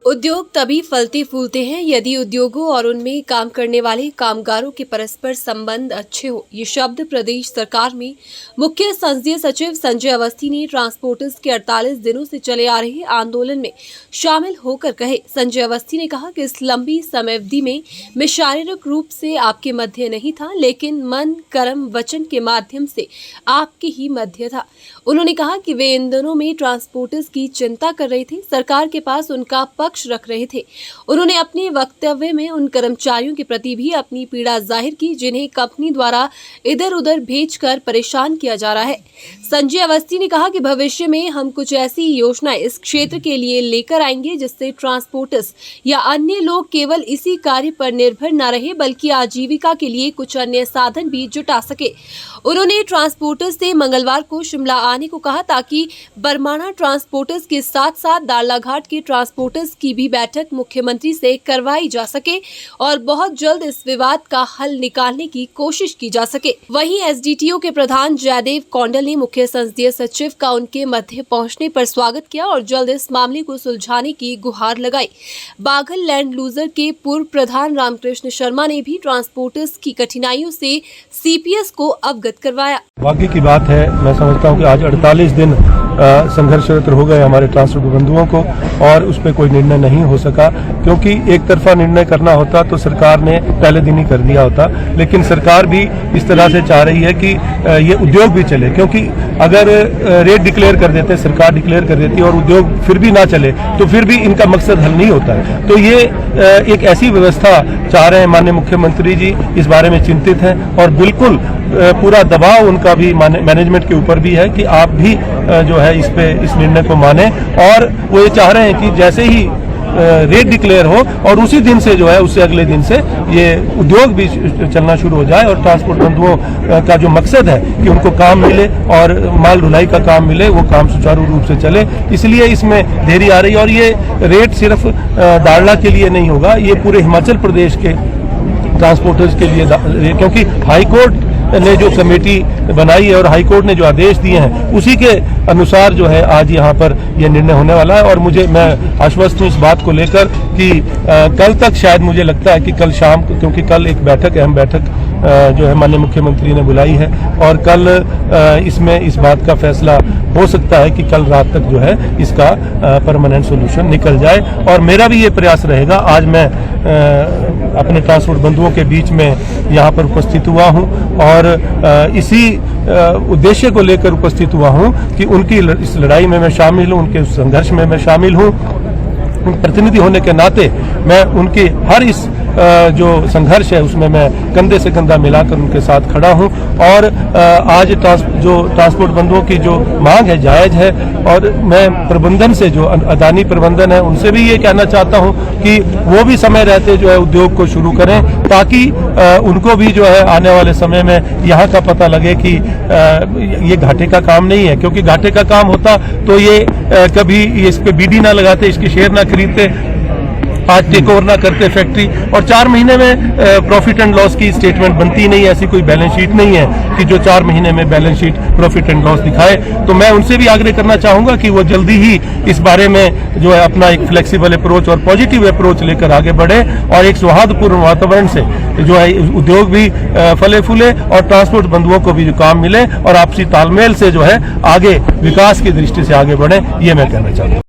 उद्योग तभी फलते फूलते हैं यदि उद्योगों और उनमें काम करने वाले कामगारों के परस्पर संबंध अच्छे हो। ये शब्द प्रदेश सरकार में मुख्य संसदीय सचिव संजय अवस्थी ने ट्रांसपोर्टर्स के 48 दिनों से चले आ रहे आंदोलन में शामिल होकर कहे। संजय अवस्थी ने कहा कि इस लंबी समयावधि में मैं शारीरिक रूप से आपके मध्य नहीं था, लेकिन मन, कर्म, वचन के माध्यम से आपके ही मध्य था। उन्होंने कहा कि वे इन दिनों में ट्रांसपोर्टर्स की चिंता कर रहे थे, सरकार के पास उनका पक्ष रख रहे थे। उन्होंने अपने वक्तव्य में उन कर्मचारियों के प्रति भी अपनी पीड़ा जाहिर की जिन्हें कंपनी द्वारा इधर उधर भेजकर परेशान किया जा रहा है। संजय अवस्थी ने कहा कि भविष्य में हम कुछ ऐसी योजनाएं इस क्षेत्र के लिए लेकर आएंगे जिससे ट्रांसपोर्टर्स या अन्य लोग केवल इसी कार्य पर निर्भर न रहे, बल्कि आजीविका के लिए कुछ अन्य साधन भी जुटा सके। उन्होंने ट्रांसपोर्टर्स से मंगलवार को शिमला आने को कहा ताकि बरमाणा ट्रांसपोर्टर्स के साथ साथ दाड़लाघाट के ट्रांसपोर्टर्स की भी बैठक मुख्यमंत्री से करवाई जा सके और बहुत जल्द इस विवाद का हल निकालने की कोशिश की जा सके। वहीं एसडीटीओ के प्रधान जयदेव कौंडल ने मुख्य संसदीय सचिव का उनके मध्य पहुंचने पर स्वागत किया और जल्द इस मामले को सुलझाने की गुहार लगाई। बाघल लैंड लूजर के पूर्व प्रधान रामकृष्ण शर्मा ने भी ट्रांसपोर्टर्स की कठिनाइयों से सीपीएस को अवगत करवाया। भाग्य की बात है, मैं समझता हूं कि आज 48 दिन संघर्षरत हो गए हमारे ट्रांसपोर्ट बंधुओं को और उस पर कोई निर्णय नहीं हो सका, क्योंकि एक तरफा निर्णय करना होता तो सरकार ने पहले दिन ही कर दिया होता। लेकिन सरकार भी इस तरह से चाह रही है कि ये उद्योग भी चले, क्योंकि अगर रेट डिक्लेयर कर देते, सरकार डिक्लेयर कर देती और उद्योग फिर भी ना चले तो फिर भी इनका मकसद हल नहीं होता है। तो ये एक ऐसी व्यवस्था चाह रहे हैं माननीय मुख्यमंत्री जी, इस बारे में चिंतित हैं और बिल्कुल पूरा दबाव उनका भी मैनेजमेंट के ऊपर भी है कि आप भी जो है इस निर्णय को माने। और वो ये चाह रहे हैं कि जैसे ही रेट डिक्लेयर हो और उसी दिन से जो है उससे अगले दिन से ये उद्योग भी चलना शुरू हो जाए और ट्रांसपोर्ट बंधुओं का जो मकसद है कि उनको काम मिले और माल ढुलाई का काम मिले, वो काम सुचारू रूप से चले, इसलिए इसमें देरी आ रही है। और ये रेट सिर्फ दाड़ला के लिए नहीं होगा, ये पूरे हिमाचल प्रदेश के ट्रांसपोर्टर्स के लिए, क्योंकि हाईकोर्ट ने जो कमेटी बनाई है और हाईकोर्ट ने जो आदेश दिए हैं उसी के अनुसार जो है आज यहाँ पर यह निर्णय होने वाला है। और मैं आश्वस्त हूँ इस बात को लेकर कि कल तक, शायद मुझे लगता है कि कल शाम, क्योंकि कल एक अहम बैठक जो है माननीय मुख्यमंत्री ने बुलाई है और कल इसमें इस बात का फैसला हो सकता है कि कल रात तक जो है इसका परमानेंट सोल्यूशन निकल जाए। और मेरा भी ये प्रयास रहेगा, आज मैं अपने ट्रांसपोर्ट बंधुओं के बीच में यहाँ पर उपस्थित हुआ हूँ और इसी उद्देश्य को लेकर उपस्थित हुआ हूँ कि उनकी इस लड़ाई में मैं शामिल हूँ, उनके संघर्ष में मैं शामिल हूँ। प्रतिनिधि होने के नाते मैं उनकी हर इस जो संघर्ष है उसमें मैं कंधे से कंधा मिलाकर उनके साथ खड़ा हूं। और आज जो ट्रांसपोर्ट बंधुओं की जो मांग है जायज है और मैं प्रबंधन से, जो अदानी प्रबंधन है, उनसे भी ये कहना चाहता हूं कि वो भी समय रहते जो है उद्योग को शुरू करें, ताकि उनको भी जो है आने वाले समय में यहाँ का पता लगे कि ये घाटे का काम नहीं है। क्योंकि घाटे का काम होता तो ये कभी इस पे बीडी ना लगाते, इसके शेयर ना खरीदते, आज टेक ओवर ना करते फैक्ट्री, और 4 महीने में प्रॉफिट एंड लॉस की स्टेटमेंट बनती नहीं है। ऐसी कोई बैलेंस शीट नहीं है कि जो 4 महीने में balance sheet profit and loss दिखाए। तो मैं उनसे भी आग्रह करना चाहूंगा कि वो जल्दी ही इस बारे में जो है अपना एक फ्लेक्सिबल अप्रोच और पॉजिटिव अप्रोच लेकर आगे बढ़े और एक सौहार्दपूर्ण वातावरण से जो है उद्योग भी फले फूले और ट्रांसपोर्ट बंधुओं को भी जो काम मिले और आपसी तालमेल से जो है आगे विकास की दृष्टि से आगे बढ़े, ये मैं कहना चाहता हूँ।